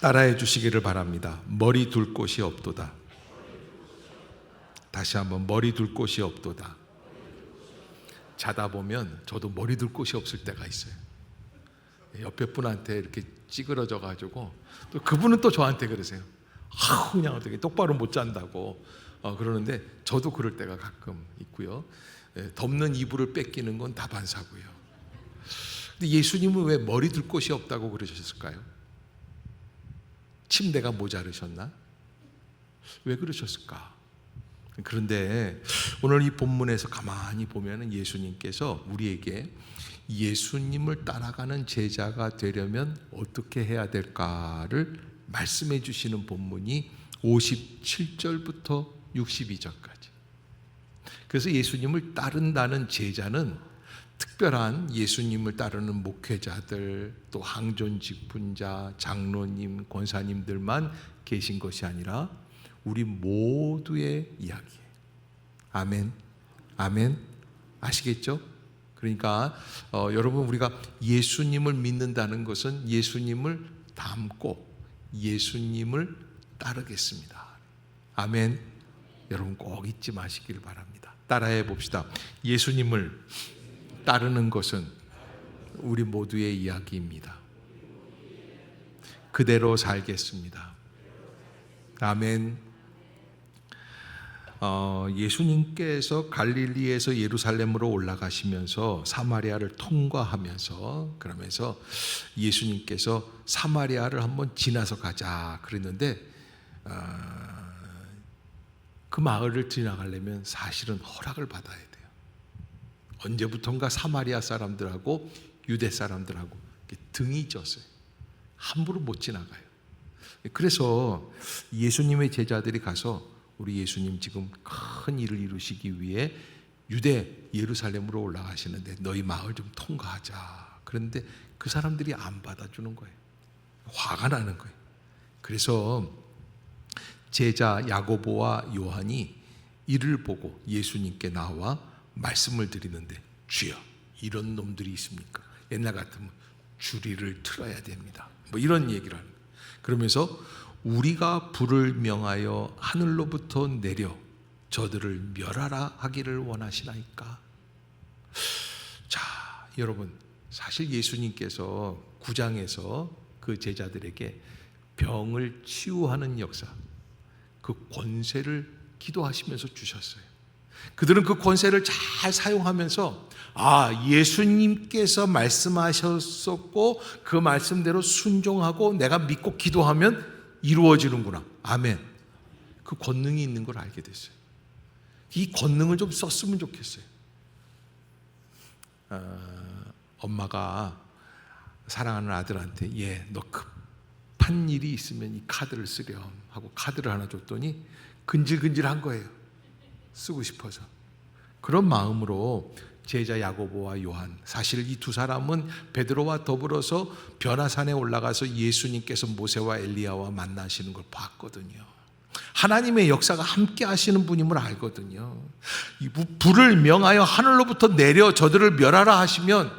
따라해 주시기를 바랍니다. 머리 둘 곳이 없도다. 다시 한번, 머리 둘 곳이 없도다. 자다 보면 저도 머리 둘 곳이 없을 때가 있어요. 옆에 분한테 이렇게 찌그러져 가지고 또 그분은 또 저한테 그러세요. 그냥 어떻게 똑바로 못 잔다고 그러는데 저도 그럴 때가 가끔 있고요. 덮는 이불을 뺏기는 건 다반사고요. 근데 예수님은 왜 머리 둘 곳이 없다고 그러셨을까요? 침대가 모자르셨나? 왜 그러셨을까? 그런데 오늘 이 본문에서 가만히 보면 예수님께서 우리에게 예수님을 따라가는 제자가 되려면 어떻게 해야 될까를 말씀해 주시는 본문이 57절부터 62절까지. 그래서 예수님을 따른다는 제자는 특별한 예수님을 따르는 목회자들, 또 항존 직분자, 장로님, 권사님들만 계신 것이 아니라 우리 모두의 이야기예요. 아멘. 아멘. 아시겠죠? 그러니까 여러분, 우리가 예수님을 믿는다는 것은 예수님을 닮고 예수님을 따르겠습니다. 아멘. 여러분 꼭 잊지 마시길 바랍니다. 따라해 봅시다. 예수님을 따르는 것은 우리 모두의 이야기입니다. 그대로 살겠습니다. 아멘. 예수님께서 갈릴리에서 예루살렘으로 올라가시면서 사마리아를 통과하면서, 그러면서 예수님께서 사마리아를 한번 지나서 가자 그랬는데 그 마을을 지나가려면 사실은 허락을 받아야 돼요. 언제부턴가 사마리아 사람들하고 유대 사람들하고 등이 졌어요. 함부로 못 지나가요. 그래서 예수님의 제자들이 가서 우리 예수님 지금 큰 일을 이루시기 위해 유대 예루살렘으로 올라가시는데 너희 마을 좀 통과하자. 그런데 그 사람들이 안 받아주는 거예요. 화가 나는 거예요. 그래서 제자 야고보와 요한이 이를 보고 예수님께 나와 말씀을 드리는데, 주여, 이런 놈들이 있습니까? 옛날 같으면 주리를 틀어야 됩니다. 뭐 이런 얘기를 하는 거예요. 그러면서 우리가 불을 명하여 하늘로부터 내려 저들을 멸하라 하기를 원하시나이까? 자, 여러분, 사실 예수님께서 9장에서 그 제자들에게 병을 치유하는 역사, 그 권세를 기도하시면서 주셨어요. 그들은 그 권세를 잘 사용하면서 예수님께서 말씀하셨었고 그 말씀대로 순종하고 내가 믿고 기도하면 이루어지는구나. 아멘. 그 권능이 있는 걸 알게 됐어요. 이 권능을 좀 썼으면 좋겠어요. 엄마가 사랑하는 아들한테 너 급한 일이 있으면 이 카드를 쓰렴 하고 카드를 하나 줬더니 근질근질한 거예요. 쓰고 싶어서. 그런 마음으로 제자 야고보와 요한, 사실 이 두 사람은 베드로와 더불어서 변화산에 올라가서 예수님께서 모세와 엘리야와 만나시는 걸 봤거든요. 하나님의 역사가 함께 하시는 분임을 알거든요. 불을 명하여 하늘로부터 내려 저들을 멸하라 하시면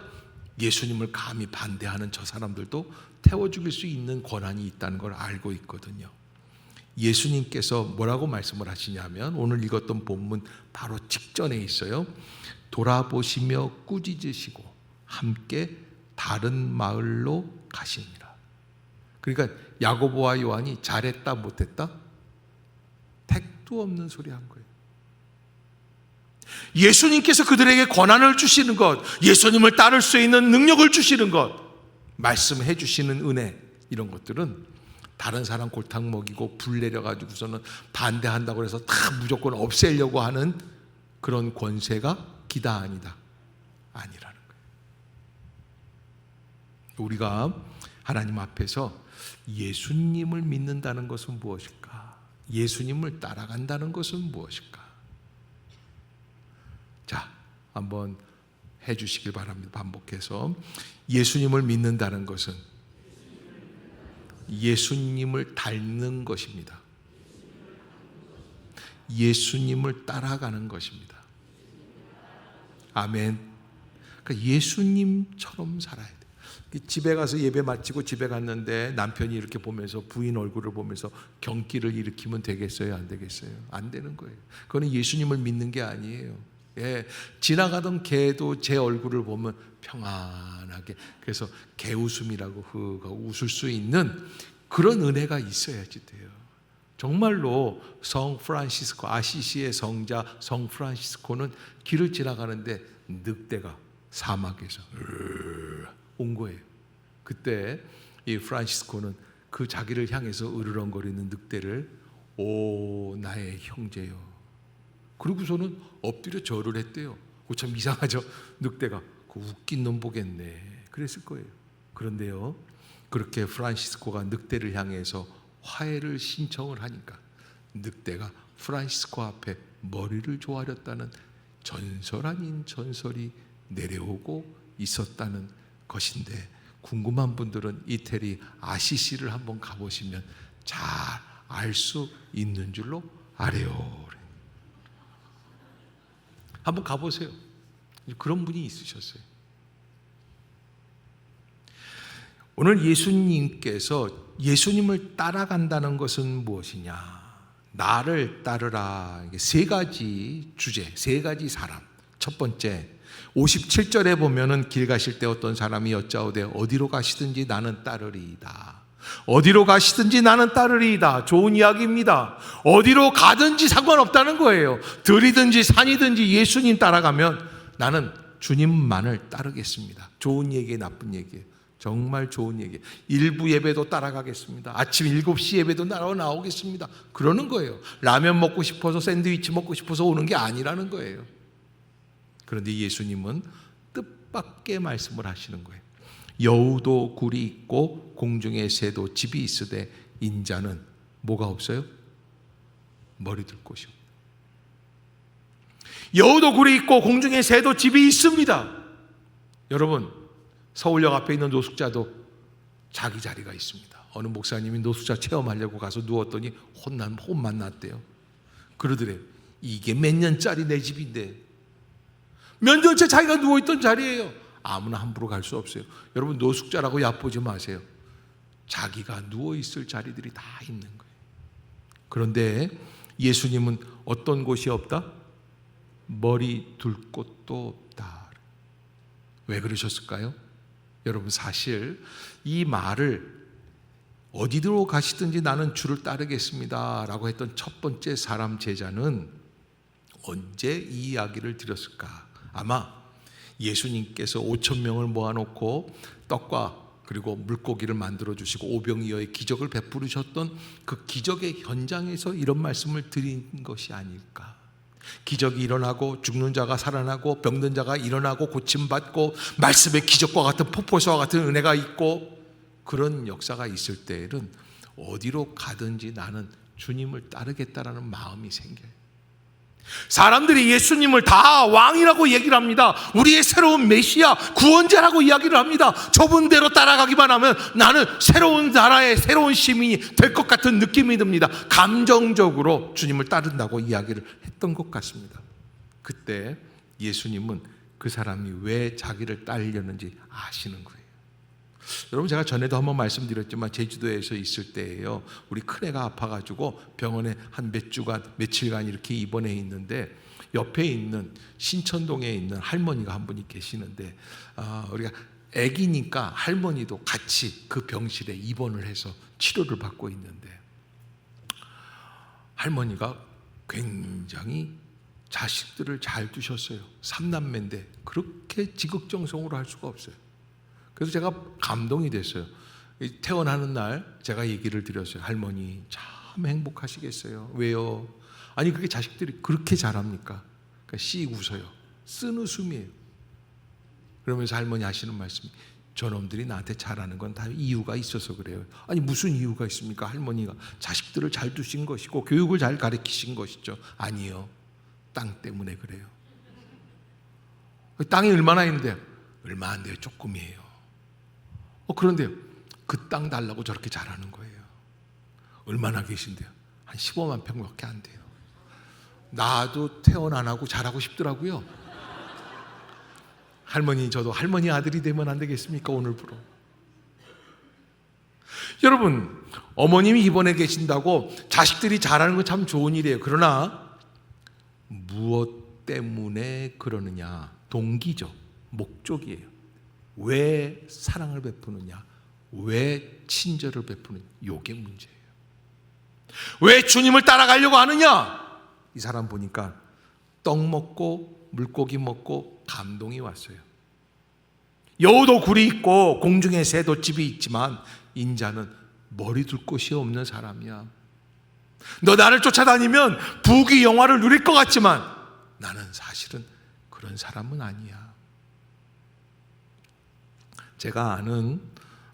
예수님을 감히 반대하는 저 사람들도 태워 죽일 수 있는 권한이 있다는 걸 알고 있거든요. 예수님께서 뭐라고 말씀을 하시냐면 오늘 읽었던 본문 바로 직전에 있어요. 돌아보시며 꾸짖으시고 함께 다른 마을로 가시니라. 그러니까 야고보와 요한이 잘했다 못했다? 택도 없는 소리 한 거예요. 예수님께서 그들에게 권한을 주시는 것, 예수님을 따를 수 있는 능력을 주시는 것, 말씀해 주시는 은혜, 이런 것들은 다른 사람 골탕 먹이고 불 내려가지고서는 반대한다고 해서 다 무조건 없애려고 하는 그런 권세가 기다 아니다, 아니라는 거예요. 우리가 하나님 앞에서 예수님을 믿는다는 것은 무엇일까? 예수님을 따라간다는 것은 무엇일까? 자, 한번 해주시길 바랍니다. 반복해서. 예수님을 믿는다는 것은 예수님을 닮는 것입니다. 예수님을 따라가는 것입니다. 아멘. 그러니까 예수님처럼 살아야 돼요. 집에 가서 예배 마치고 집에 갔는데 남편이 이렇게 보면서 부인 얼굴을 보면서 경기를 일으키면 되겠어요? 안 되겠어요? 안 되는 거예요. 그거는 예수님을 믿는 게 아니에요. 예, 지나가던 개도 제 얼굴을 보면 평안하게, 그래서 개웃음이라고 웃을 수 있는 그런 은혜가 있어야지 돼요. 정말로 성 프란시스코, 아시시의 성자 성 프란시스코는 길을 지나가는데 늑대가 사막에서 온 거예요. 그때 이 프란시스코는 그 자기를 향해서 으르렁거리는 늑대를 오 나의 형제요, 그리고서는 엎드려 절을 했대요. 참 이상하죠. 늑대가 그 웃긴 놈 보겠네 그랬을 거예요. 그런데요, 그렇게 프란시스코가 늑대를 향해서 화해를 신청을 하니까 늑대가 프란시스코 앞에 머리를 조아렸다는 전설 아닌 전설이 내려오고 있었다는 것인데, 궁금한 분들은 이태리 아시시를 한번 가보시면 잘 알 수 있는 줄로 아래요. 한번 가보세요. 그런 분이 있으셨어요. 오늘 예수님께서 예수님을 따라간다는 것은 무엇이냐? 나를 따르라. 세 가지 주제, 세 가지 사람. 첫 번째, 57절에 보면은 길 가실 때 어떤 사람이 여짜오되 어디로 가시든지 나는 따르리이다. 어디로 가시든지 나는 따르리이다. 좋은 이야기입니다. 어디로 가든지 상관없다는 거예요. 들이든지 산이든지 예수님 따라가면 나는 주님만을 따르겠습니다. 좋은 얘기예요, 나쁜 얘기예요? 정말 좋은 얘기예요. 일부 예배도 따라가겠습니다. 아침 7시 예배도 나오겠습니다. 그러는 거예요. 라면 먹고 싶어서, 샌드위치 먹고 싶어서 오는 게 아니라는 거예요. 그런데 예수님은 뜻밖의 말씀을 하시는 거예요. 여우도 굴이 있고 공중의 새도 집이 있으되 인자는 뭐가 없어요? 머리 둘 곳이 없다. 여우도 굴이 있고 공중의 새도 집이 있습니다. 여러분, 서울역 앞에 있는 노숙자도 자기 자리가 있습니다. 어느 목사님이 노숙자 체험하려고 가서 누웠더니 혼만 났대요. 그러더래요. 이게 몇 년짜리 내 집인데, 몇 년째 자기가 누워있던 자리예요. 아무나 함부로 갈 수 없어요. 여러분, 노숙자라고 얕보지 마세요. 자기가 누워있을 자리들이 다 있는 거예요. 그런데 예수님은 어떤 곳이 없다? 머리 둘 곳도 없다. 왜 그러셨을까요? 여러분, 사실 이 말을 어디로 가시든지 나는 주를 따르겠습니다 라고 했던 첫 번째 사람 제자는 언제 이 이야기를 드렸을까? 아마 예수님께서 5,000명을 모아놓고 떡과 그리고 물고기를 만들어 주시고 오병이어의 기적을 베푸르셨던 그 기적의 현장에서 이런 말씀을 드린 것이 아닐까. 기적이 일어나고 죽는 자가 살아나고 병든 자가 일어나고 고침받고 말씀의 기적과 같은 폭포수와 같은 은혜가 있고 그런 역사가 있을 때에는 어디로 가든지 나는 주님을 따르겠다라는 마음이 생겨요. 사람들이 예수님을 다 왕이라고 얘기를 합니다. 우리의 새로운 메시아, 구원자라고 이야기를 합니다. 좁은 대로 따라가기만 하면 나는 새로운 나라의 새로운 시민이 될 것 같은 느낌이 듭니다. 감정적으로 주님을 따른다고 이야기를 했던 것 같습니다. 그때 예수님은 그 사람이 왜 자기를 따르려는지 아시는 거예요. 여러분, 제가 전에도 한번 말씀드렸지만 제주도에서 있을 때예요. 우리 큰애가 아파가지고 병원에 한 몇 주간, 며칠간 이렇게 입원해 있는데 옆에 있는 신천동에 있는 할머니가 한 분이 계시는데 우리가 애기니까 할머니도 같이 그 병실에 입원을 해서 치료를 받고 있는데 할머니가 굉장히 자식들을 잘 두셨어요. 3남매인데 그렇게 지극정성으로 할 수가 없어요. 그래서 제가 감동이 됐어요. 퇴원하는 날 제가 얘기를 드렸어요. 할머니 참 행복하시겠어요. 왜요? 아니 그렇게 자식들이 그렇게 잘합니까? 그러니까 씩 웃어요. 쓴 웃음이에요. 그러면서 할머니 하시는 말씀이 저놈들이 나한테 잘하는 건 다 이유가 있어서 그래요. 아니 무슨 이유가 있습니까? 할머니가 자식들을 잘 두신 것이고 교육을 잘 가르치신 것이죠. 아니요. 땅 때문에 그래요. 땅이 얼마나 있는데요? 얼마 안 돼요. 조금이에요. 그런데요, 그 땅 달라고 저렇게 잘하는 거예요. 얼마나 계신데요? 한 15만 평밖에 안 돼요. 나도 퇴원 안 하고 잘하고 싶더라고요. 저도 할머니 아들이 되면 안 되겠습니까? 오늘부로. 여러분, 어머님이 입원해 계신다고 자식들이 잘하는 건 참 좋은 일이에요. 그러나 무엇 때문에 그러느냐? 동기죠. 목적이에요. 왜 사랑을 베푸느냐? 왜 친절을 베푸느냐? 이게 문제예요. 왜 주님을 따라가려고 하느냐? 이 사람 보니까 떡 먹고 물고기 먹고 감동이 왔어요. 여우도 굴이 있고 공중에 새도 집이 있지만 인자는 머리 둘 곳이 없는 사람이야. 너 나를 쫓아다니면 부귀 영화를 누릴 것 같지만 나는 사실은 그런 사람은 아니야. 제가 아는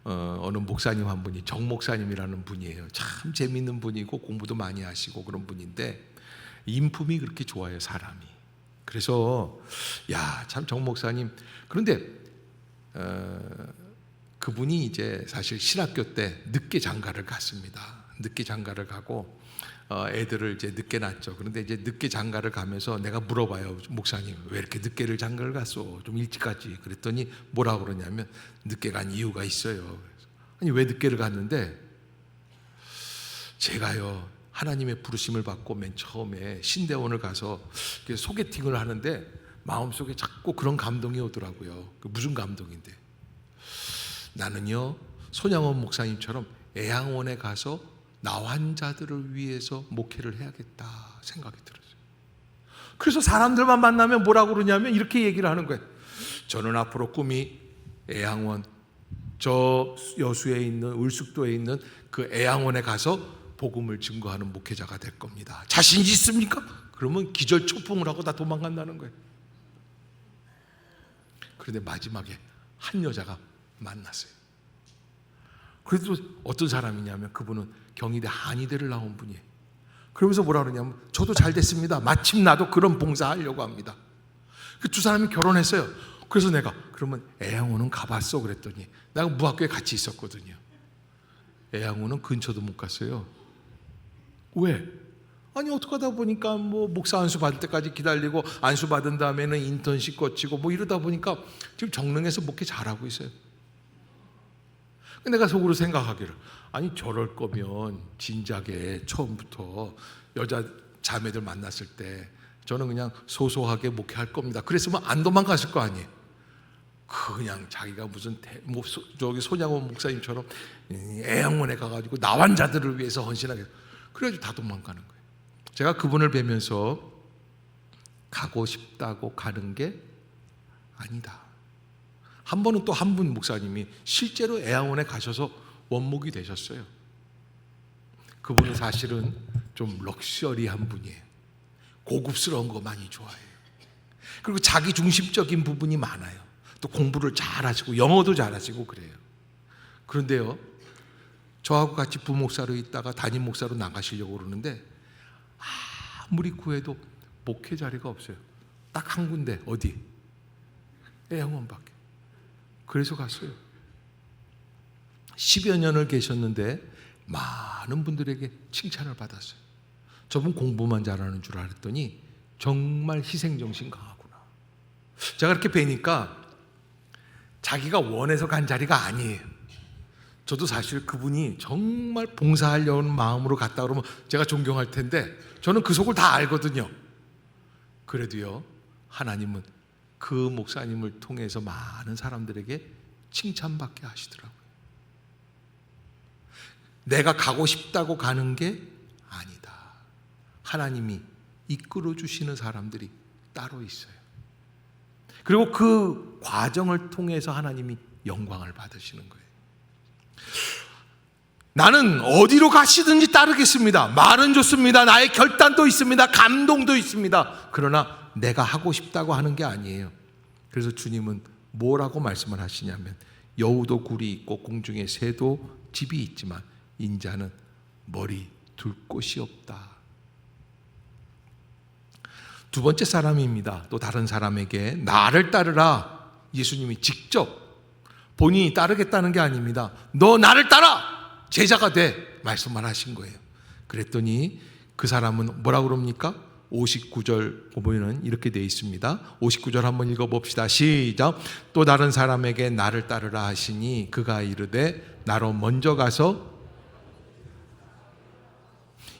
어느 목사님 한 분이 정 목사님이라는 분이에요. 참 재밌는 분이고 공부도 많이 하시고 그런 분인데 인품이 그렇게 좋아요, 사람이. 그래서 참 정 목사님. 그런데 그분이 이제 사실 신학교 때 늦게 장가를 갔습니다. 늦게 장가를 가고 애들을 이제 늦게 낳았죠. 그런데 이제 늦게 장가를 가면서 내가 물어봐요. 목사님, 왜 이렇게 늦게를 장가를 갔어? 좀 일찍 갔지. 그랬더니 뭐라고 그러냐면 늦게 간 이유가 있어요. 아니, 왜 늦게를 갔는데 제가요, 하나님의 부르심을 받고 맨 처음에 신대원을 가서 소개팅을 하는데 마음속에 자꾸 그런 감동이 오더라고요. 무슨 감동인데? 나는요, 손양원 목사님처럼 애양원에 가서 나 환자들을 위해서 목회를 해야겠다 생각이 들었어요. 그래서 사람들만 만나면 뭐라고 그러냐면 이렇게 얘기를 하는 거예요. 저는 앞으로 꿈이 애양원, 저 여수에 있는 울숙도에 있는 그 애양원에 가서 복음을 증거하는 목회자가 될 겁니다. 자신 있습니까? 그러면 기절초풍을 하고 다 도망간다는 거예요. 그런데 마지막에 한 여자가 만났어요. 그래도 어떤 사람이냐면 그분은 경희대 한의대를 나온 분이에요. 그러면서 뭐라 그러냐면 저도 잘 됐습니다. 마침 나도 그런 봉사하려고 합니다. 그 두 사람이 결혼했어요. 그래서 내가 그러면 애양호는 가봤어? 그랬더니 내가 무학교에 같이 있었거든요. 애양호는 근처도 못 갔어요. 왜? 아니 어떻게 하다 보니까 뭐 목사 안수 받을 때까지 기다리고 안수 받은 다음에는 인턴십 거치고 뭐 이러다 보니까 지금 정릉에서 목회 잘하고 있어요. 내가 속으로 생각하기를 아니 저럴 거면 진작에 처음부터 여자 자매들 만났을 때 저는 그냥 소소하게 목회할 겁니다. 그랬으면 안 도망갔을 거 아니에요. 그냥 자기가 무슨 저기 손양원 목사님처럼 애양원에 가가지고 나환자들을 위해서 헌신하게 그래가지고 다 도망가는 거예요. 제가 그분을 뵈면서 가고 싶다고 가는 게 아니다. 한 번은 또 한 분 목사님이 실제로 애양원에 가셔서 원목이 되셨어요. 그분은 사실은 좀 럭셔리한 분이에요. 고급스러운 거 많이 좋아해요. 그리고 자기 중심적인 부분이 많아요. 또 공부를 잘하시고 영어도 잘하시고 그래요. 그런데요, 저하고 같이 부목사로 있다가 담임 목사로 나가시려고 그러는데 아무리 구해도 목회 자리가 없어요. 딱 한 군데. 어디? 애양원밖에. 그래서 갔어요. 10여 년을 계셨는데 많은 분들에게 칭찬을 받았어요. 저분 공부만 잘하는 줄 알았더니 정말 희생정신 강하구나. 제가 이렇게 뵈니까 자기가 원해서 간 자리가 아니에요. 저도 사실 그분이 정말 봉사하려는 마음으로 갔다 그러면 제가 존경할 텐데 저는 그 속을 다 알거든요. 그래도요, 하나님은 그 목사님을 통해서 많은 사람들에게 칭찬받게 하시더라고요. 내가 가고 싶다고 가는 게 아니다. 하나님이 이끌어 주시는 사람들이 따로 있어요. 그리고 그 과정을 통해서 하나님이 영광을 받으시는 거예요. 나는 어디로 가시든지 따르겠습니다. 말은 좋습니다. 나의 결단도 있습니다. 감동도 있습니다. 그러나 내가 하고 싶다고 하는 게 아니에요. 그래서 주님은 뭐라고 말씀을 하시냐면 여우도 굴이 있고 공중에 새도 집이 있지만 인자는 머리 둘 곳이 없다. 두 번째 사람입니다. 또 다른 사람에게 나를 따르라. 예수님이 직접 본인이 따르겠다는 게 아닙니다. 너 나를 따라! 제자가 돼! 말씀만 하신 거예요. 그랬더니 그 사람은 뭐라고 그럽니까? 59절 보면은 이렇게 되어 있습니다. 59절 한번 읽어봅시다. 시작. 또 다른 사람에게 나를 따르라 하시니 그가 이르되 나로 먼저 가서.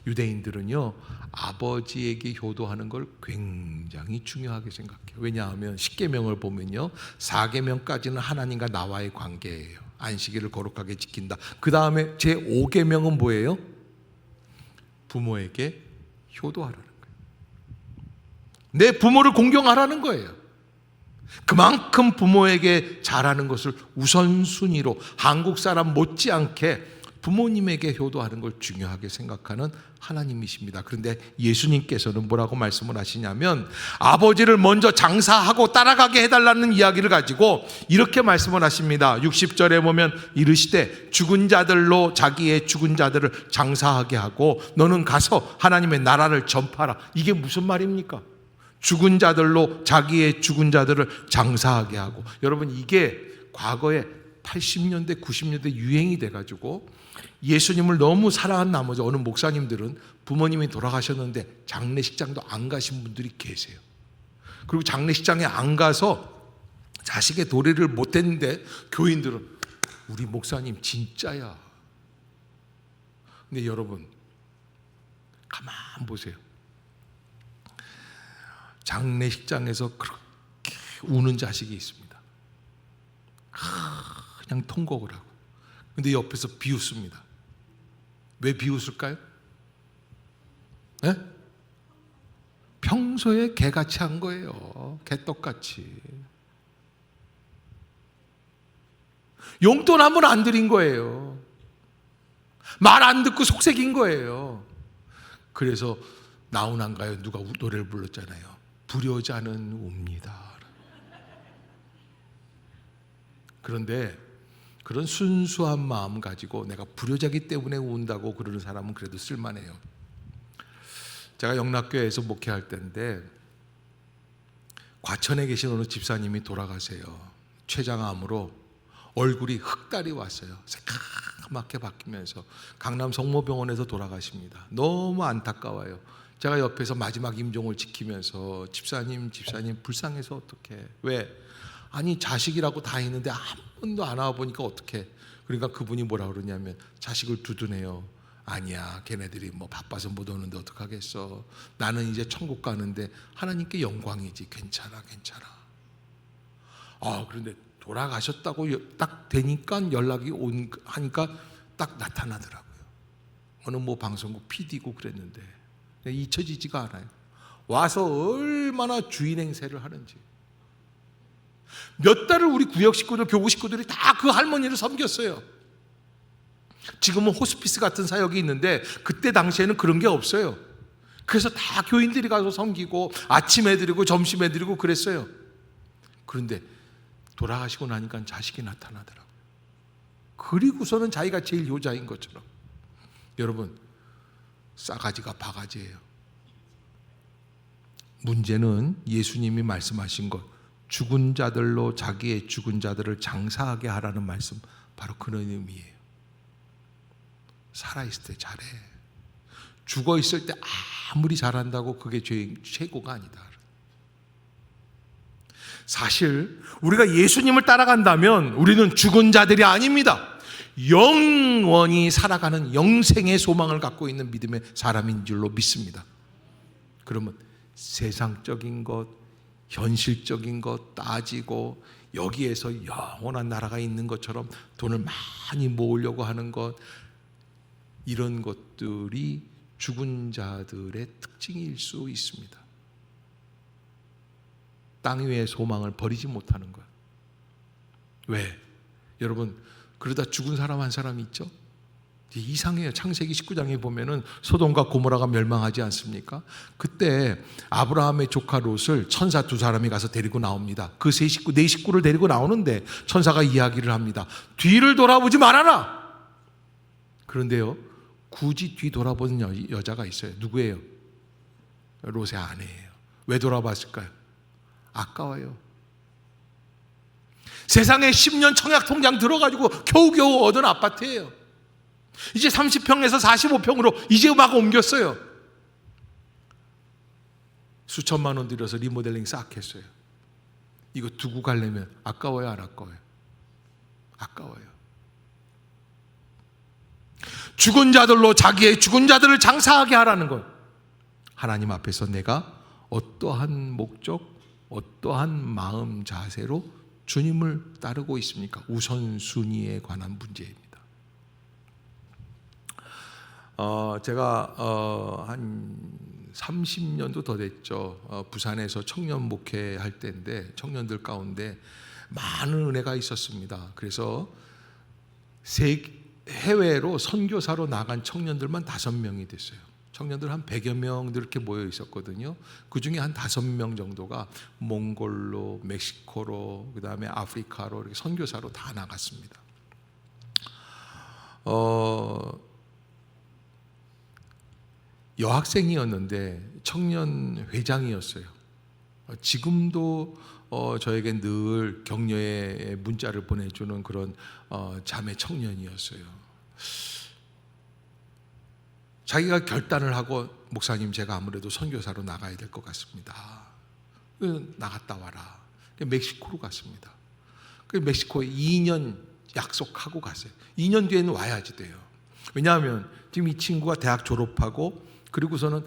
유대인들은요, 아버지에게 효도하는 걸 굉장히 중요하게 생각해요. 왜냐하면 10계명을 보면요, 4계명까지는 하나님과 나와의 관계예요. 안식일을 거룩하게 지킨다. 그 다음에 제 5계명은 뭐예요? 부모에게 효도하라는 거예요. 내 부모를 공경하라는 거예요. 그만큼 부모에게 잘하는 것을 우선순위로 한국 사람 못지않게 부모님에게 효도하는 걸 중요하게 생각하는 하나님이십니다. 그런데 예수님께서는 뭐라고 말씀을 하시냐면 아버지를 먼저 장사하고 따라가게 해달라는 이야기를 가지고 이렇게 말씀을 하십니다. 60절에 보면 이르시되 죽은 자들로 자기의 죽은 자들을 장사하게 하고 너는 가서 하나님의 나라를 전파하라. 이게 무슨 말입니까? 죽은 자들로 자기의 죽은 자들을 장사하게 하고. 여러분, 이게 과거에 80년대 90년대 유행이 돼가지고 예수님을 너무 사랑한 나머지 어느 목사님들은 부모님이 돌아가셨는데 장례식장도 안 가신 분들이 계세요. 그리고 장례식장에 안 가서 자식의 도래를 못 했는데 교인들은 우리 목사님 진짜야. 근데 여러분, 가만 보세요. 장례식장에서 그렇게 우는 자식이 있습니다. 그냥 통곡을 하고. 근데 옆에서 비웃습니다. 왜 비웃을까요? 네? 평소에 개같이 한 거예요. 개떡같이. 용돈 한 번 안 드린 거예요. 말 안 듣고 속삭인 거예요. 그래서 나훈아인가요? 누가 노래를 불렀잖아요. 불효자는 웁니다. 그런데 그런 순수한 마음 가지고 내가 불효자기 때문에 운다고 그러는 사람은 그래도 쓸만해요. 제가 영락교회에서 목회할 때인데 과천에 계신 어느 집사님이 돌아가세요. 췌장암으로 얼굴이 흑달이 왔어요. 새까맣게 바뀌면서 강남 성모병원에서 돌아가십니다. 너무 안타까워요. 제가 옆에서 마지막 임종을 지키면서 집사님 불쌍해서 어떡해. 왜? 아니 자식이라고 다 했는데 한 번도 안 와보니까 어떡해. 그러니까 그분이 뭐라 그러냐면 자식을 두둔해요. 아니야, 걔네들이 뭐 바빠서 못 오는데 어떡하겠어. 나는 이제 천국 가는데 하나님께 영광이지. 괜찮아. 그런데 돌아가셨다고 딱 되니까 연락이 하니까 딱 나타나더라고요. 어느 뭐 방송국 PD고 그랬는데 잊혀지지가 않아요. 와서 얼마나 주인 행세를 하는지. 몇 달을 우리 구역 식구들, 교구 식구들이 다 그 할머니를 섬겼어요. 지금은 호스피스 같은 사역이 있는데 그때 당시에는 그런 게 없어요. 그래서 다 교인들이 가서 섬기고 아침에 드리고 점심에 드리고 그랬어요. 그런데 돌아가시고 나니까 자식이 나타나더라고요. 그리고서는 자기가 제일 효자인 것처럼. 여러분, 싸가지가 바가지예요. 문제는 예수님이 말씀하신 것, 죽은 자들로 자기의 죽은 자들을 장사하게 하라는 말씀, 바로 그런 의미예요. 살아있을 때 잘해. 죽어있을 때 아무리 잘한다고 그게 최고가 아니다. 사실 우리가 예수님을 따라간다면 우리는 죽은 자들이 아닙니다. 영원히 살아가는 영생의 소망을 갖고 있는 믿음의 사람인 줄로 믿습니다. 그러면 세상적인 것, 현실적인 것 따지고 여기에서 영원한 나라가 있는 것처럼 돈을 많이 모으려고 하는 것, 이런 것들이 죽은 자들의 특징일 수 있습니다. 땅 위의 소망을 버리지 못하는 거예요. 왜? 여러분, 그러다 죽은 사람 한 사람이 있죠? 이상해요. 창세기 19장에 보면은 소돔과 고모라가 멸망하지 않습니까? 그때 아브라함의 조카 롯을 천사 두 사람이 가서 데리고 나옵니다. 그 네 식구를 데리고 나오는데 천사가 이야기를 합니다. 뒤를 돌아보지 말아라. 그런데요, 굳이 뒤 돌아보는 여자가 있어요. 누구예요? 롯의 아내예요. 왜 돌아봤을까요? 아까워요. 세상에 10년 청약 통장 들어가지고 겨우겨우 얻은 아파트예요. 이제 30평에서 45평으로 이제 막 옮겼어요. 수천만 원 들여서 리모델링 싹 했어요. 이거 두고 가려면 아까워요, 안 아까워요? 아까워요. 죽은 자들로 자기의 죽은 자들을 장사하게 하라는 것. 하나님 앞에서 내가 어떠한 목적, 어떠한 마음 자세로 주님을 따르고 있습니까? 우선순위에 관한 문제입니다. 제가 한 30년도 더 됐죠. 부산에서 청년 목회할 때인데 청년들 가운데 많은 은혜가 있었습니다. 그래서 해외로 선교사로 나간 청년들만 5명이 됐어요. 청년들 한 100여 명 이렇게 모여 있었거든요. 그 중에 한 5명 정도가 몽골로, 멕시코로, 그 다음에 아프리카로 이렇게 선교사로 다 나갔습니다. 여학생이었는데 청년 회장이었어요. 지금도 저에게 늘 격려의 문자를 보내주는 그런 자매 청년이었어요. 자기가 결단을 하고 목사님 제가 아무래도 선교사로 나가야 될 것 같습니다. 나갔다 와라. 멕시코로 갔습니다. 멕시코에 2년 약속하고 갔어요. 2년 뒤에는 와야지 돼요. 왜냐하면 지금 이 친구가 대학 졸업하고 그리고서는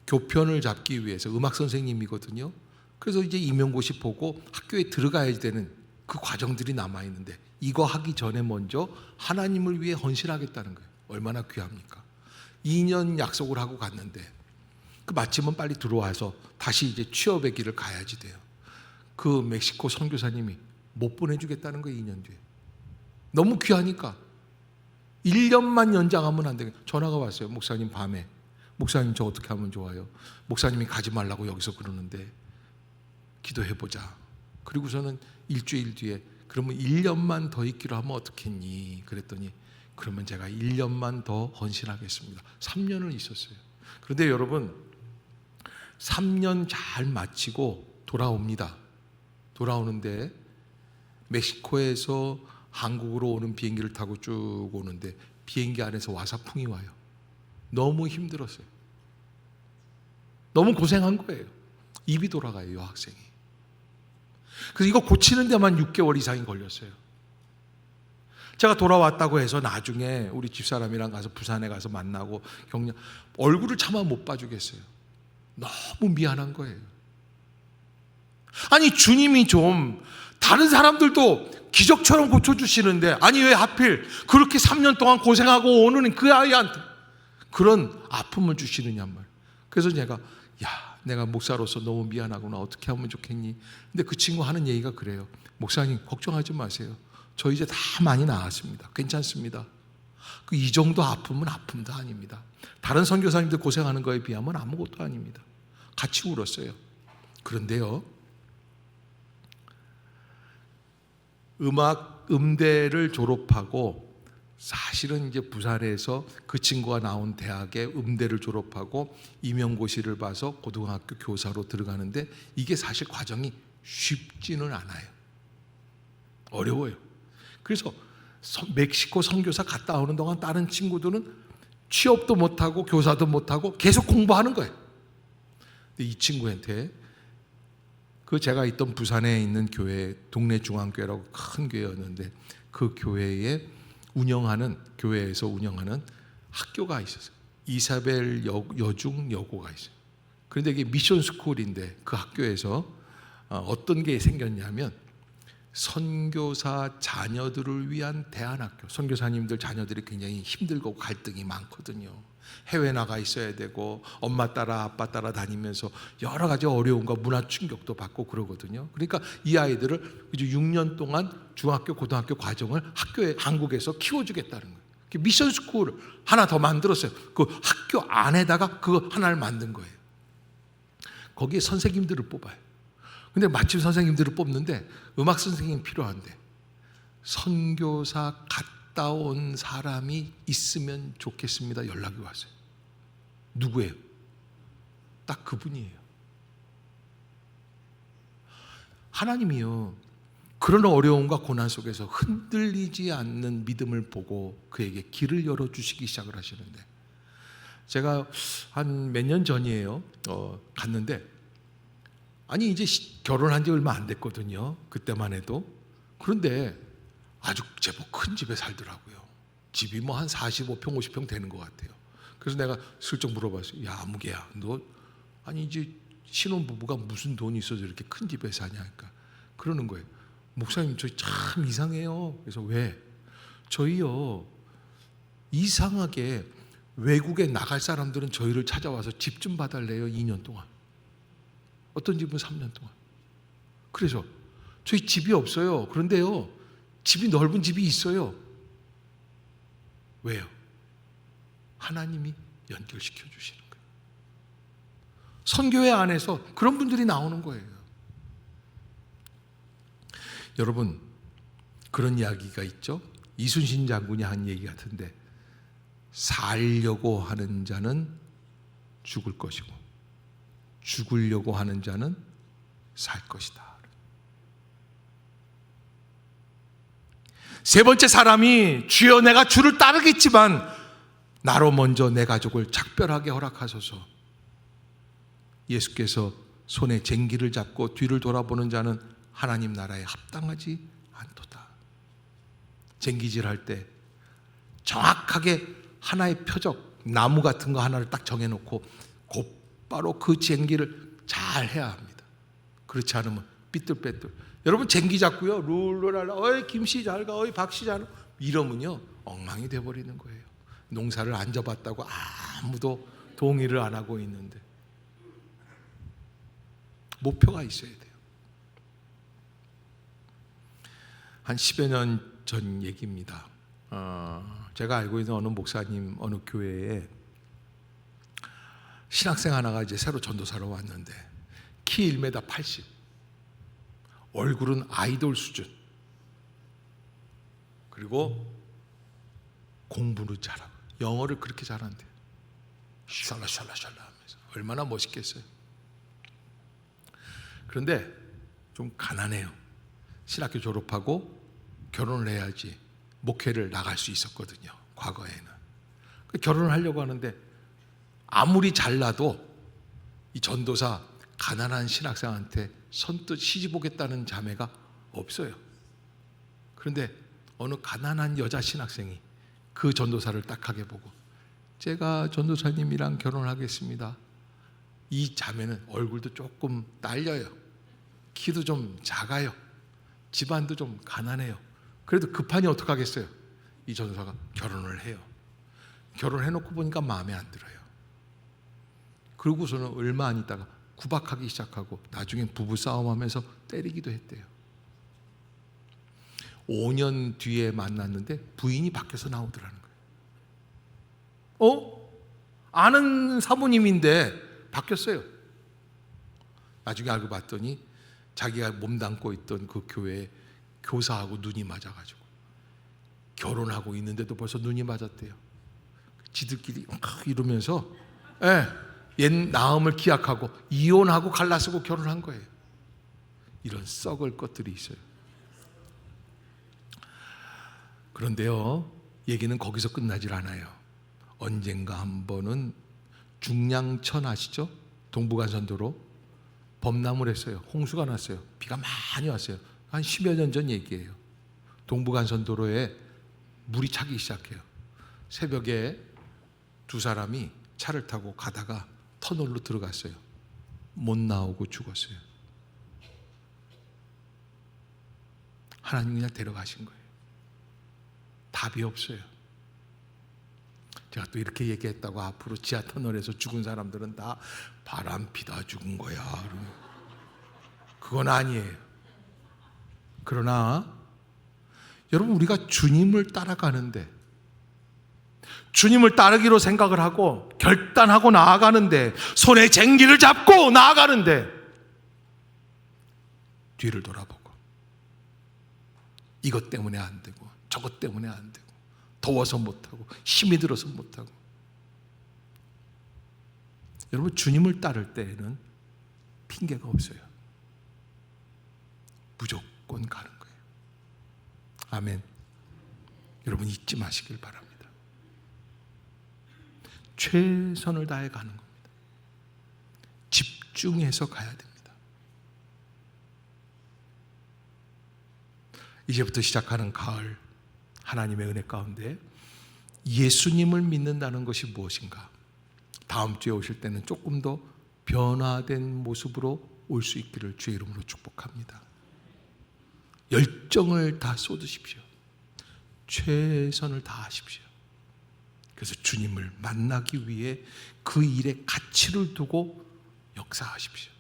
교편을 잡기 위해서 음악 선생님이거든요. 그래서 이제 임용고시 보고 학교에 들어가야 되는 그 과정들이 남아있는데 이거 하기 전에 먼저 하나님을 위해 헌신하겠다는 거예요. 얼마나 귀합니까? 2년 약속을 하고 갔는데 그 마침은 빨리 들어와서 다시 이제 취업의 길을 가야지 돼요. 그 멕시코 선교사님이 못 보내주겠다는 거예요. 2년 뒤에. 너무 귀하니까 1년만 연장하면 안 되겠다. 전화가 왔어요. 목사님 밤에. 목사님 저 어떻게 하면 좋아요? 목사님이 가지 말라고 여기서 그러는데 기도해보자. 그리고서는 일주일 뒤에 그러면 1년만 더 있기로 하면 어떻겠니? 그랬더니 그러면 제가 1년만 더 헌신하겠습니다. 3년을 있었어요. 그런데 여러분 3년 잘 마치고 돌아옵니다. 돌아오는데 멕시코에서 한국으로 오는 비행기를 타고 쭉 오는데 비행기 안에서 와사풍이 와요. 너무 힘들었어요. 너무 고생한 거예요. 입이 돌아가요, 여학생이. 그래서 이거 고치는 데만 6개월 이상이 걸렸어요. 제가 돌아왔다고 해서 나중에 우리 집사람이랑 가서 부산에 가서 만나고 격려, 얼굴을 차마 못 봐주겠어요. 너무 미안한 거예요. 아니 주님이 좀 다른 사람들도 기적처럼 고쳐주시는데 아니 왜 하필 그렇게 3년 동안 고생하고 오는 그 아이한테 그런 아픔을 주시느냐 말. 그래서 내가 목사로서 너무 미안하구나. 어떻게 하면 좋겠니? 근데 그 친구 하는 얘기가 그래요. 목사님 걱정하지 마세요. 저 이제 다 많이 나았습니다. 괜찮습니다. 이 정도 아픔은 아픔도 아닙니다. 다른 선교사님들 고생하는 거에 비하면 아무것도 아닙니다. 같이 울었어요. 그런데요, 음대를 졸업하고 사실은 이제 부산에서 그 친구가 나온 대학의 음대를 졸업하고 임용고시를 봐서 고등학교 교사로 들어가는데 이게 사실 과정이 쉽지는 않아요. 어려워요. 그래서 멕시코 선교사 갔다 오는 동안 다른 친구들은 취업도 못하고 교사도 못하고 계속 공부하는 거예요. 근데 이 친구한테 그 제가 있던 부산에 있는 교회, 동네 중앙교회라고 큰 교회였는데 그 교회에 교회에서 운영하는 학교가 있었어요. 이사벨 여중 여고가 있어요. 그런데 이게 미션 스쿨인데 그 학교에서 어떤 게 생겼냐면 선교사 자녀들을 위한 대안학교. 선교사님들 자녀들이 굉장히 힘들고 갈등이 많거든요. 해외 나가 있어야 되고 엄마 따라 아빠 따라 다니면서 여러 가지 어려움과 문화 충격도 받고 그러거든요. 그러니까 이 아이들을 6년 동안 중학교 고등학교 과정을 학교에 한국에서 키워주겠다는 거예요. 미션 스쿨을 하나 더 만들었어요. 그 학교 안에다가 그 하나를 만든 거예요. 거기에 선생님들을 뽑아요. 근데 마침 선생님들을 뽑는데 음악 선생님이 필요한데 선교사 갔다 온 사람이 있으면 좋겠습니다. 연락이 왔어요. 누구예요? 딱 그분이에요. 하나님이요, 그런 어려움과 고난 속에서 흔들리지 않는 믿음을 보고 그에게 길을 열어주시기 시작을 하시는데 제가 한 몇 년 전이에요. 갔는데 아니 이제 결혼한 지 얼마 안 됐거든요. 그때만 해도. 그런데 아주 제법 큰 집에 살더라고요. 집이 뭐 한 45평 50평 되는 것 같아요. 그래서 내가 슬쩍 물어봤어요. 야 무개야, 너 아니 이제 신혼부부가 무슨 돈이 있어서 이렇게 큰 집에 사냐 하니까 그러는 거예요. 목사님 저희 참 이상해요. 그래서 왜? 저희요 이상하게 외국에 나갈 사람들은 저희를 찾아와서 집 좀 봐달래요. 2년 동안. 어떤 집은 3년 동안. 그래서 저희 집이 없어요. 그런데요 집이 넓은 집이 있어요. 왜요? 하나님이 연결시켜 주시는 거예요. 선교회 안에서 그런 분들이 나오는 거예요. 여러분 그런 이야기가 있죠. 이순신 장군이 한 얘기 같은데 살려고 하는 자는 죽을 것이고 죽으려고 하는 자는 살 것이다. 세 번째 사람이 주여 내가 주를 따르겠지만 나로 먼저 내 가족을 작별하게 허락하소서. 예수께서 손에 쟁기를 잡고 뒤를 돌아보는 자는 하나님 나라에 합당하지 않도다. 쟁기질할 때 정확하게 하나의 표적, 나무 같은 거 하나를 딱 정해놓고 곧바로 그 쟁기를 잘 해야 합니다. 그렇지 않으면 삐뚤빼뚤. 여러분 쟁기 잡고요 룰루랄라 어이 김씨 잘가 어이 박씨 잘가 이러면요 엉망이 돼버리는 거예요. 농사를 안 져봤다고 아무도 동의를 안 하고 있는데 목표가 있어야 돼요. 한 10여 년 전 얘기입니다. 제가 알고 있는 어느 목사님 어느 교회에 신학생 하나가 이제 새로 전도사로 왔는데 키 1m 80, 얼굴은 아이돌 수준, 그리고 공부는 잘하고 영어를 그렇게 잘한대요. 샬라샬라샬라 하면서 얼마나 멋있겠어요. 그런데 좀 가난해요. 신학교 졸업하고 결혼을 해야지 목회를 나갈 수 있었거든요. 과거에는. 결혼을 하려고 하는데 아무리 잘나도 이 전도사 가난한 신학생한테 선뜻 시집 오겠다는 자매가 없어요. 그런데 어느 가난한 여자 신학생이 그 전도사를 딱하게 보고 제가 전도사님이랑 결혼하겠습니다. 이 자매는 얼굴도 조금 딸려요. 키도 좀 작아요. 집안도 좀 가난해요. 그래도 급하니 어떡하겠어요. 이 전도사가 결혼을 해요. 결혼해놓고 보니까 마음에 안 들어요. 그러고서는 얼마 안 있다가 구박하기 시작하고 나중엔 부부싸움하면서 때리기도 했대요. 5년 뒤에 만났는데 부인이 바뀌어서 나오더라는 거예요. 아는 사모님인데 바뀌었어요. 나중에 알고 봤더니 자기가 몸담고 있던 그 교회에 교사하고 눈이 맞아가지고 결혼하고 있는데도 벌써 눈이 맞았대요. 지들끼리 이러면서 옛 나음을 기약하고 이혼하고 갈라쓰고 결혼한 거예요. 이런 썩을 것들이 있어요. 그런데요 얘기는 거기서 끝나질 않아요. 언젠가 한 번은 중량천 아시죠? 동부간선도로 범람을 했어요. 홍수가 났어요. 비가 많이 왔어요. 한 10여 년 전 얘기예요. 동부간선도로에 물이 차기 시작해요. 새벽에 두 사람이 차를 타고 가다가 터널로 들어갔어요. 못 나오고 죽었어요. 하나님이 그냥 데려가신 거예요. 답이 없어요. 제가 또 이렇게 얘기했다고 앞으로 지하 터널에서 죽은 사람들은 다 바람 피다 죽은 거야. 그건 아니에요. 그러나 여러분 우리가 주님을 따라가는데 주님을 따르기로 생각을 하고 결단하고 나아가는데 손에 쟁기를 잡고 나아가는데 뒤를 돌아보고 이것 때문에 안 되고 저것 때문에 안 되고 더워서 못하고 힘이 들어서 못하고 여러분 주님을 따를 때에는 핑계가 없어요. 무조건 가는 거예요. 아멘. 여러분 잊지 마시길 바랍니다. 최선을 다해 가는 겁니다. 집중해서 가야 됩니다. 이제부터 시작하는 가을, 하나님의 은혜 가운데 예수님을 믿는다는 것이 무엇인가? 다음 주에 오실 때는 조금 더 변화된 모습으로 올 수 있기를 주의 이름으로 축복합니다. 열정을 다 쏟으십시오. 최선을 다하십시오. 그래서 주님을 만나기 위해 그 일에 가치를 두고 역사하십시오.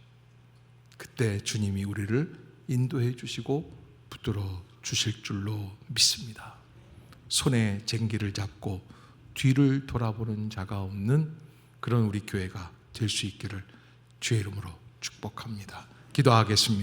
그때 주님이 우리를 인도해 주시고 붙들어 주실 줄로 믿습니다. 손에 쟁기를 잡고 뒤를 돌아보는 자가 없는 그런 우리 교회가 될 수 있기를 주의 이름으로 축복합니다. 기도하겠습니다.